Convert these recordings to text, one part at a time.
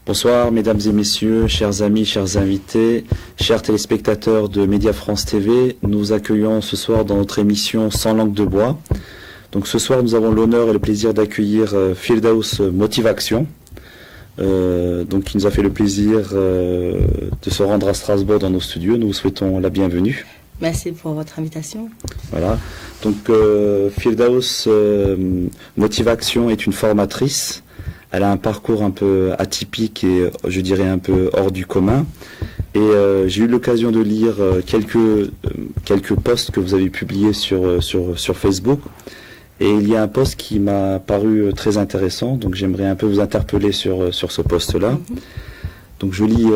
Bonsoir mesdames et messieurs, chers amis, chers invités, chers téléspectateurs de Média France TV. Nous vous accueillons ce soir dans notre émission Sans langue de bois. Donc ce soir nous avons l'honneur et le plaisir d'accueillir Firdaus Motivation, donc qui nous a fait le plaisir de se rendre à Strasbourg dans nos studios. Nous vous souhaitons la bienvenue. Merci pour votre invitation. Voilà. Donc Firdaus Motivation est une formatrice. Elle a un parcours un peu atypique et je dirais un peu hors du commun. Et j'ai eu l'occasion de lire quelques posts que vous avez publiés sur Facebook. Et il y a un post qui m'a paru très intéressant, donc j'aimerais un peu vous interpeller sur ce post-là. Donc je lis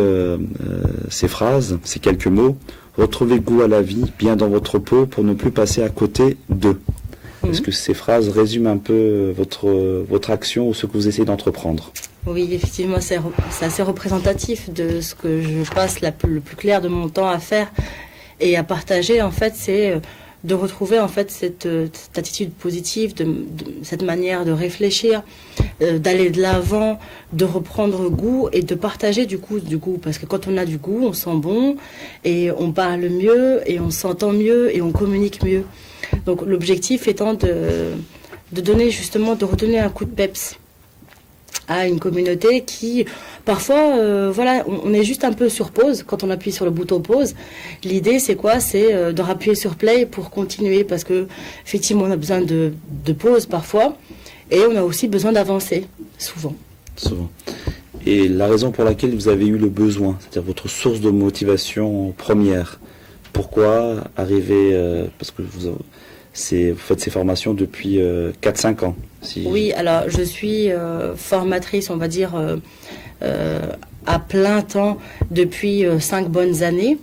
ces phrases, ces quelques mots. Retrouvez goût à la vie, bien dans votre peau, pour ne plus passer à côté d'eux. Est-ce que ces phrases résument un peu votre action ou ce que vous essayez d'entreprendre? Oui, effectivement, c'est assez représentatif de ce que je passe le plus clair de mon temps à faire et à partager. En fait, c'est de retrouver en fait cette attitude positive, cette manière de réfléchir, d'aller de l'avant, de reprendre goût et de partager du goût. Parce que quand on a du goût, on sent bon et on parle mieux et on s'entend mieux et on communique mieux. Donc l'objectif étant de donner justement, de redonner un coup de peps à une communauté qui, parfois, voilà, on est juste un peu sur pause quand on appuie sur le bouton pause. L'idée, c'est quoi? C'est de rappuyer sur play pour continuer, parce que effectivement, on a besoin de pause parfois, et on a aussi besoin d'avancer, souvent. Et la raison pour laquelle vous avez eu le besoin, c'est-à-dire votre source de motivation première, pourquoi arriver, parce que vous faites ces formations depuis 4-5 ans. Oui, alors je suis formatrice, on va dire, à plein temps depuis 5 bonnes années,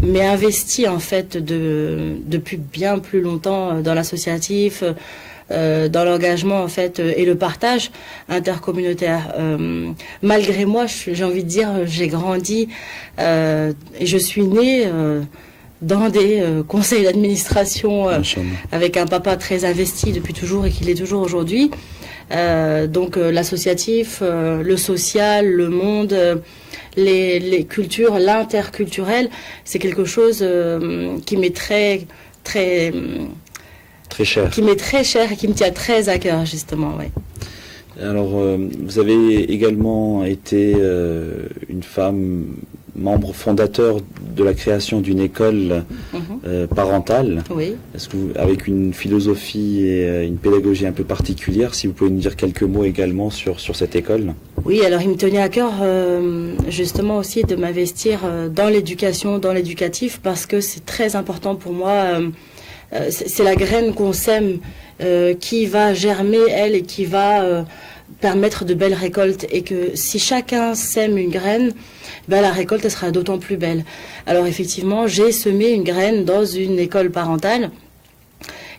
mais investie en fait depuis bien plus longtemps dans l'associatif, dans l'engagement en fait et le partage intercommunautaire. Malgré moi, j'ai envie de dire, j'ai grandi et je suis née dans des conseils d'administration avec un papa très investi depuis toujours et qui l'est toujours aujourd'hui. Donc l'associatif, le social, le monde, les cultures, l'interculturel, c'est quelque chose qui m'est très cher. Qui m'est très cher et qui me tient très à cœur, justement, oui. Alors, vous avez également été une femme membre fondateur de la création d'une école parentale. Oui. Est-ce que avec une philosophie et une pédagogie un peu particulière, si vous pouvez nous dire quelques mots également sur cette école? Oui, alors il me tenait à cœur justement aussi de m'investir dans l'éducation, dans l'éducatif, parce que c'est très important pour moi. C'est la graine qu'on sème qui va germer, elle, et qui va permettre de belles récoltes. Et que si chacun sème une graine, ben, la récolte elle sera d'autant plus belle. Alors effectivement, j'ai semé une graine dans une école parentale,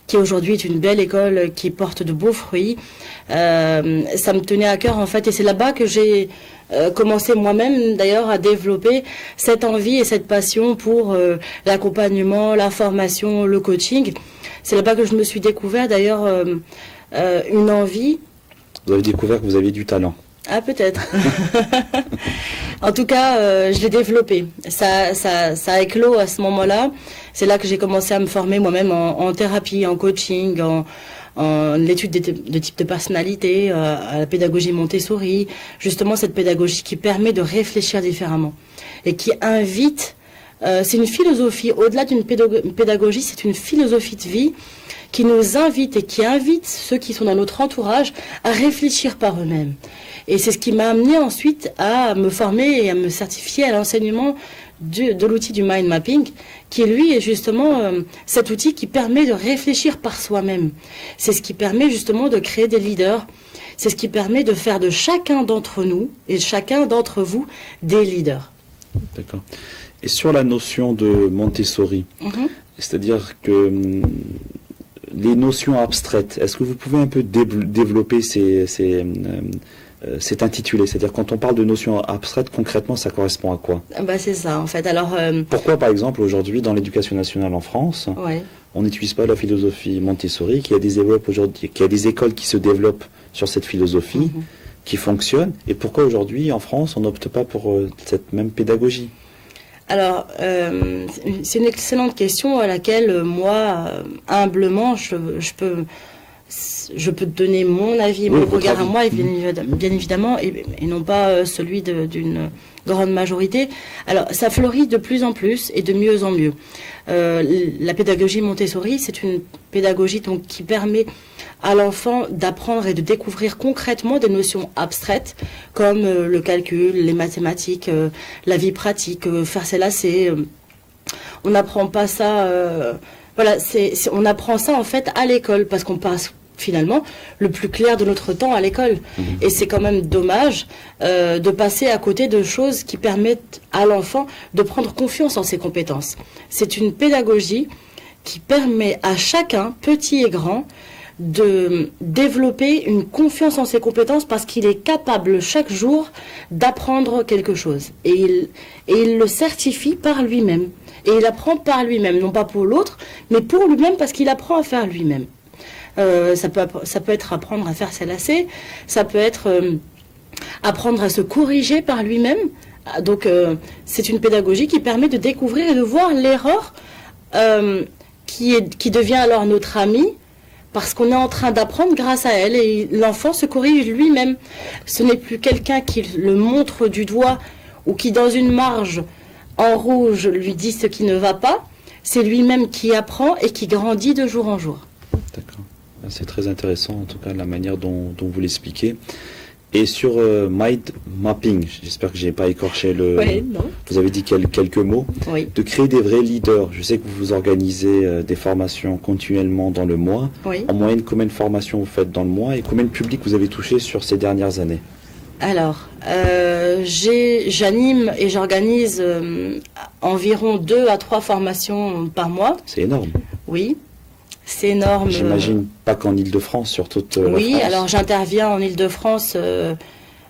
qui aujourd'hui est une belle école qui porte de beaux fruits. Ça me tenait à cœur en fait, et c'est là-bas que j'ai commencé moi-même d'ailleurs à développer cette envie et cette passion pour l'accompagnement, la formation, le coaching. C'est là-bas que je me suis découvert d'ailleurs une envie. Vous avez découvert que vous aviez du talent. Ah, peut-être. En tout cas, je l'ai développé. Ça a éclos à ce moment-là. C'est là que j'ai commencé à me former moi-même en thérapie, en coaching, en l'étude de type de personnalité, à la pédagogie Montessori. Justement, cette pédagogie qui permet de réfléchir différemment et qui invite. C'est une philosophie, au-delà d'une pédagogie, c'est une philosophie de vie qui nous invite et qui invite ceux qui sont dans notre entourage à réfléchir par eux-mêmes. Et c'est ce qui m'a amené ensuite à me former et à me certifier à l'enseignement de l'outil du mind mapping, qui lui est justement cet outil qui permet de réfléchir par soi-même. C'est ce qui permet justement de créer des leaders. C'est ce qui permet de faire de chacun d'entre nous et de chacun d'entre vous des leaders. D'accord. Et sur la notion de Montessori, c'est-à-dire que les notions abstraites, est-ce que vous pouvez un peu développer cet intitulé? C'est-à-dire quand on parle de notions abstraites, concrètement, ça correspond à quoi? Bah, c'est ça, en fait. Alors, pourquoi, par exemple, aujourd'hui, dans l'éducation nationale en France, on n'utilise pas la philosophie Montessori, qu'il y a des écoles qui se développent sur cette philosophie, qui fonctionne, et pourquoi aujourd'hui en France on n'opte pas pour cette même pédagogie? Alors, c'est une excellente question à laquelle moi, humblement, je peux te donner mon avis, mon regard à moi, et bien évidemment, et non pas celui d'une grande majorité. Alors, ça fleurit de plus en plus et de mieux en mieux. La pédagogie Montessori, c'est une pédagogie donc, qui permet à l'enfant d'apprendre et de découvrir concrètement des notions abstraites comme le calcul, les mathématiques, la vie pratique, faire ses lacets. On n'apprend pas ça. Voilà, on apprend ça en fait à l'école parce qu'on passe finalement le plus clair de notre temps à l'école. Et c'est quand même dommage de passer à côté de choses qui permettent à l'enfant de prendre confiance en ses compétences. C'est une pédagogie qui permet à chacun, petit et grand, de développer une confiance en ses compétences parce qu'il est capable chaque jour d'apprendre quelque chose. Et il le certifie par lui-même. Et il apprend par lui-même, non pas pour l'autre, mais pour lui-même parce qu'il apprend à faire lui-même. Ça peut être apprendre à faire ses lacets, ça peut être apprendre à se corriger par lui-même. Donc c'est une pédagogie qui permet de découvrir et de voir l'erreur qui devient alors notre ami parce qu'on est en train d'apprendre grâce à elle et l'enfant se corrige lui-même. Ce n'est plus quelqu'un qui le montre du doigt ou qui dans une marge en rouge lui dit ce qui ne va pas, c'est lui-même qui apprend et qui grandit de jour en jour. D'accord. C'est très intéressant, en tout cas, la manière dont vous l'expliquez. Et sur mind mapping, j'espère que je n'ai pas écorché le... Oui, non. Vous avez dit quelques mots. Oui. De créer des vrais leaders. Je sais que vous organisez des formations continuellement dans le mois. Oui. En moyenne, combien de formations vous faites dans le mois et combien de publics vous avez touché sur ces dernières années? Alors, j'anime et j'organise environ 2 à 3 formations par mois. C'est énorme. Oui. C'est énorme. J'imagine pas qu'en Ile-de-France, sur toute la France. Oui, alors j'interviens en Ile-de-France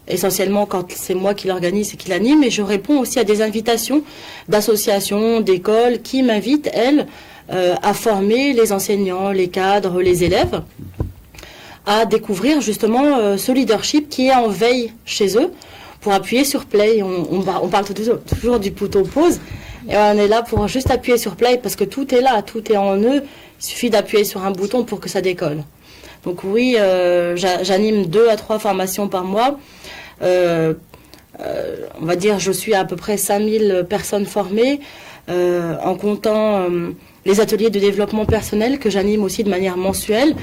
essentiellement quand c'est moi qui l'organise et qui l'anime, et je réponds aussi à des invitations d'associations, d'écoles qui m'invitent, elles, à former les enseignants, les cadres, les élèves, à découvrir justement ce leadership qui est en veille chez eux pour appuyer sur play. On parle toujours du bouton pause, et on est là pour juste appuyer sur play parce que tout est là, tout est en eux. Il suffit d'appuyer sur un bouton pour que ça décolle. Donc oui, j'anime 2 à 3 formations par mois. On va dire, je suis à peu près 5000 personnes formées, en comptant les ateliers de développement personnel que j'anime aussi de manière mensuelle,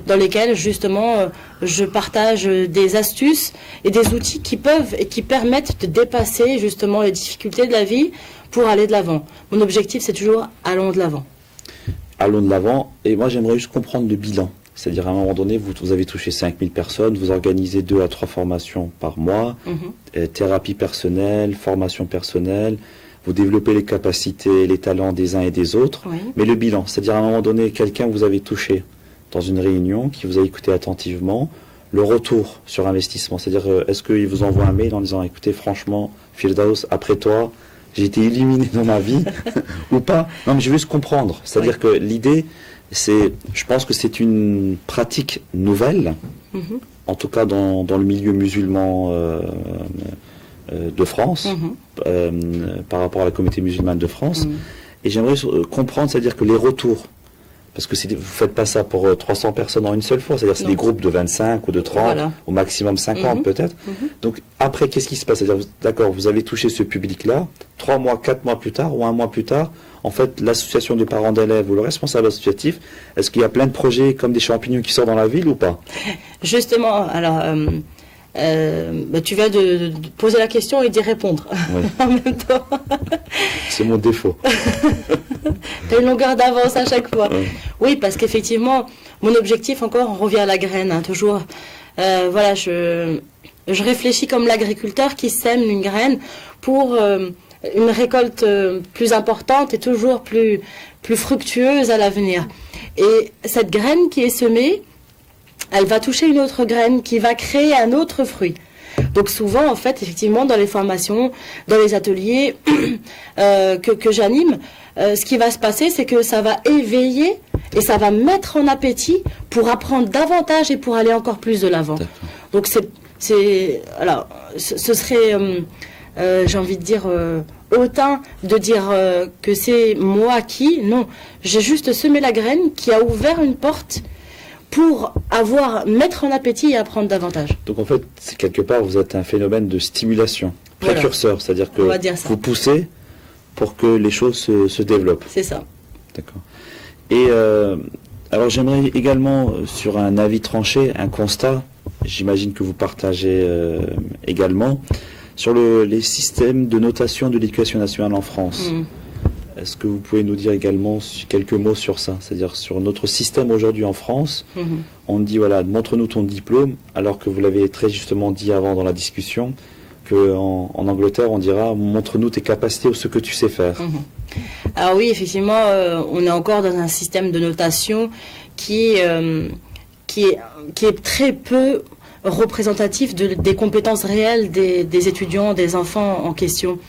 dans lesquels justement je partage des astuces et des outils qui peuvent et qui permettent de dépasser justement les difficultés de la vie pour aller de l'avant. Mon objectif, c'est toujours allons de l'avant. Allons de l'avant. Et moi, j'aimerais juste comprendre le bilan. C'est-à-dire, à un moment donné, vous avez touché 5000 personnes, vous organisez 2 à 3 formations par mois, thérapie personnelle, formation personnelle, vous développez les capacités, les talents des uns et des autres. Oui. Mais le bilan, c'est-à-dire, à un moment donné, quelqu'un que vous avez touché dans une réunion, qui vous a écouté attentivement, le retour sur investissement. C'est-à-dire, est-ce qu'il vous envoie un mail en disant, écoutez, franchement, Firdaus, après toi, j'ai été illuminé dans ma vie, ou pas? Non, mais je veux juste comprendre. C'est-à-dire que l'idée, je pense que c'est une pratique nouvelle, en tout cas dans le milieu musulman de France, par rapport à la communauté musulmane de France. Et j'aimerais comprendre, c'est-à-dire que les retours, parce que vous ne faites pas ça pour 300 personnes en une seule fois, c'est-à-dire c'est des groupes de 25 ou de 30, voilà. Au maximum 50 peut-être. Donc après, qu'est-ce qui se passe? C'est-à-dire, d'accord, vous avez touché ce public-là, 3 mois, 4 mois plus tard ou 1 mois plus tard, en fait, l'association des parents d'élèves ou le responsable associatif, est-ce qu'il y a plein de projets comme des champignons qui sortent dans la ville ou pas? Justement, alors... tu viens de poser la question et d'y répondre en même temps. C'est mon défaut. Tu as une longueur d'avance à chaque fois. Oui, parce qu'effectivement, mon objectif, encore, on revient à la graine, toujours. Voilà, je réfléchis comme l'agriculteur qui sème une graine pour une récolte plus importante et toujours plus fructueuse à l'avenir. Et cette graine qui est semée, elle va toucher une autre graine qui va créer un autre fruit. Donc souvent, en fait, effectivement, dans les formations, dans les ateliers que j'anime, ce qui va se passer, c'est que ça va éveiller et ça va mettre en appétit pour apprendre davantage et pour aller encore plus de l'avant. Donc Alors, ce serait, j'ai envie de dire, hautain de dire que c'est moi qui. Non, j'ai juste semé la graine qui a ouvert une porte pour mettre en appétit et apprendre davantage. Donc en fait, c'est quelque part, vous êtes un phénomène de stimulation, précurseur, voilà. C'est-à-dire que vous poussez pour que les choses se développent. C'est ça. D'accord. Et alors j'aimerais également, sur un avis tranché, un constat, j'imagine que vous partagez également, sur les systèmes de notation de l'éducation nationale en France. Est-ce que vous pouvez nous dire également quelques mots sur ça? C'est-à-dire sur notre système aujourd'hui en France, on dit voilà, montre-nous ton diplôme, alors que vous l'avez très justement dit avant dans la discussion, qu'en Angleterre on dira montre-nous tes capacités ou ce que tu sais faire. Alors oui, effectivement, on est encore dans un système de notation qui est très peu représentatif des compétences réelles des étudiants, des enfants en question.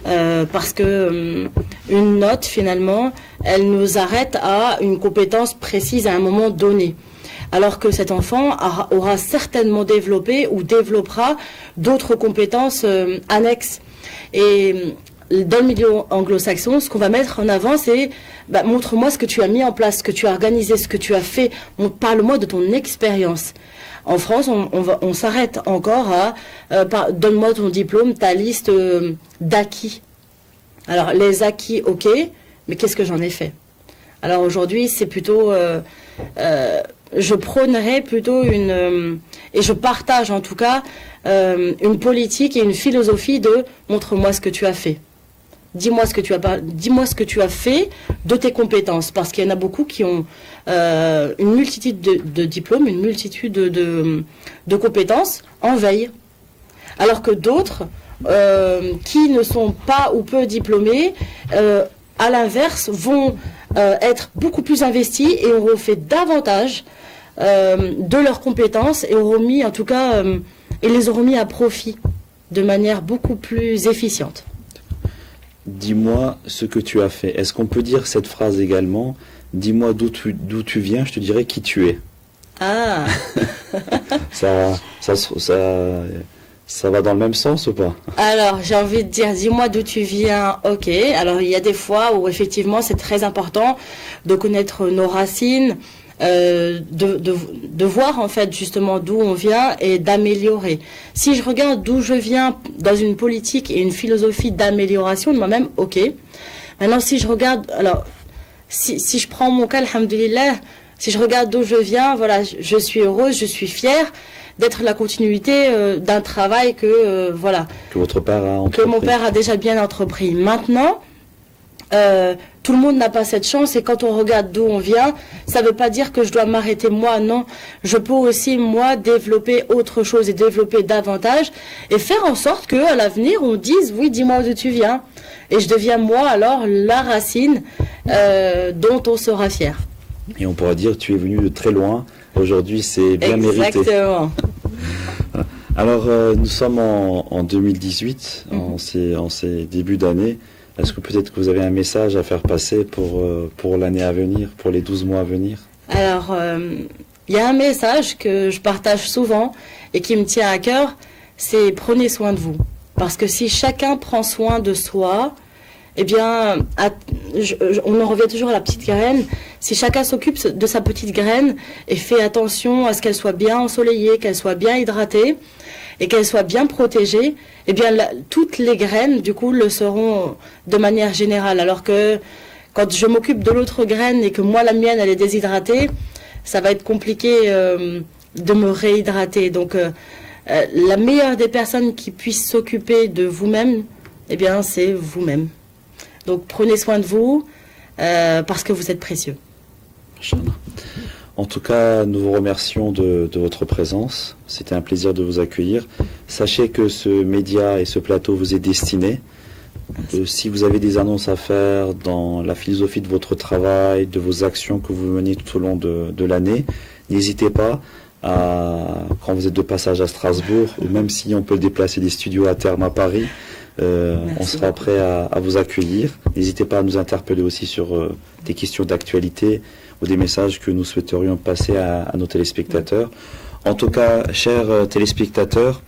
Parce que une note, finalement, elle nous arrête à une compétence précise à un moment donné. Alors que cet enfant aura certainement développé ou développera d'autres compétences annexes. Et dans le milieu anglo-saxon, ce qu'on va mettre en avant, c'est montre-moi ce que tu as mis en place, ce que tu as organisé, ce que tu as fait. Parle-moi de ton expérience. En France, on s'arrête encore à donne-moi ton diplôme, ta liste d'acquis. Alors, les acquis, ok, mais qu'est-ce que j'en ai fait? Alors aujourd'hui, c'est plutôt... je prônerais plutôt et je partage en tout cas, une politique et une philosophie de montre-moi ce que tu as fait. Dis-moi ce que tu as fait de tes compétences, parce qu'il y en a beaucoup qui ont une multitude de diplômes, une multitude de compétences en veille, alors que d'autres qui ne sont pas ou peu diplômés, à l'inverse, vont être beaucoup plus investis et auront fait davantage de leurs compétences et auront mis, en tout cas, et les auront mis à profit de manière beaucoup plus efficiente. Dis-moi ce que tu as fait. Est-ce qu'on peut dire cette phrase également? Dis-moi d'où tu viens, je te dirai qui tu es. Ah. Ça va dans le même sens ou pas? Alors, j'ai envie de dire, dis-moi d'où tu viens, ok. Alors, il y a des fois où effectivement c'est très important de connaître nos racines, de voir en fait justement d'où on vient et d'améliorer. Si je regarde d'où je viens dans une politique et une philosophie d'amélioration de moi-même, ok. Maintenant, si je regarde, alors, si je prends mon cas, alhamdoulilah, si je regarde d'où je viens, voilà, je suis heureuse, je suis fière d'être la continuité d'un travail que votre père a entrepris. Que mon père a déjà bien entrepris. Maintenant, tout le monde n'a pas cette chance, et quand on regarde d'où on vient, ça ne veut pas dire que je dois m'arrêter moi, non. Je peux aussi, moi, développer autre chose et développer davantage et faire en sorte qu'à l'avenir, on dise, oui, dis-moi d'où tu viens. Et je deviens, moi, alors, la racine dont on sera fier. Et on pourra dire, tu es venu de très loin. Aujourd'hui, c'est bien mérité. Exactement. Alors, nous sommes en 2018, en ces débuts d'année. Est-ce que peut-être que vous avez un message à faire passer pour l'année à venir, pour les 12 mois à venir? Alors, il y a un message que je partage souvent et qui me tient à cœur, c'est prenez soin de vous. Parce que si chacun prend soin de soi, eh bien, on en revient toujours à la petite graine. Si chacun s'occupe de sa petite graine et fait attention à ce qu'elle soit bien ensoleillée, qu'elle soit bien hydratée et qu'elle soit bien protégée, eh bien, toutes les graines, du coup, le seront de manière générale. Alors que quand je m'occupe de l'autre graine et que moi, la mienne, elle est déshydratée, ça va être compliqué de me réhydrater. Donc, la meilleure des personnes qui puissent s'occuper de vous-même, eh bien, c'est vous-même. Donc prenez soin de vous parce que vous êtes précieux. En tout cas, nous vous remercions de votre présence. C'était un plaisir de vous accueillir. Sachez que ce média et ce plateau vous est destiné. Si vous avez des annonces à faire dans la philosophie de votre travail, de vos actions que vous menez tout au long de l'année, n'hésitez pas quand vous êtes de passage à Strasbourg, ou même si on peut déplacer des studios à terme à Paris, on sera prêt à vous accueillir. N'hésitez pas à nous interpeller aussi sur des questions d'actualité ou des messages que nous souhaiterions passer à nos téléspectateurs. En tout cas, chers téléspectateurs,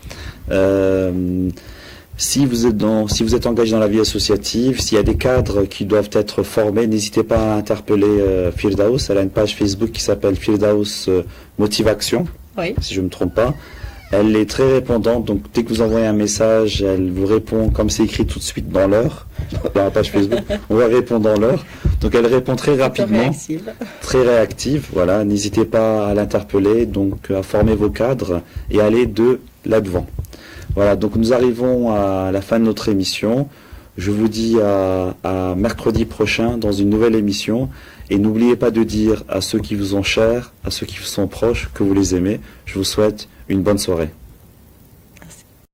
si vous êtes engagé dans la vie associative, s'il y a des cadres qui doivent être formés, n'hésitez pas à interpeller Firdaus. Elle a une page Facebook qui s'appelle Firdaus Motivation, Oui. si je ne me trompe pas. Elle est très répondante, donc dès que vous envoyez un message, elle vous répond comme c'est écrit tout de suite dans l'heure, dans la page Facebook, on va répondre dans l'heure. Donc elle répond très rapidement, très réactive, voilà, n'hésitez pas à l'interpeller, donc à former vos cadres et aller de là-devant. Voilà, donc nous arrivons à la fin de notre émission. Je vous dis à mercredi prochain dans une nouvelle émission. Et n'oubliez pas de dire à ceux qui vous sont chers, à ceux qui vous sont proches, que vous les aimez. Je vous souhaite une bonne soirée.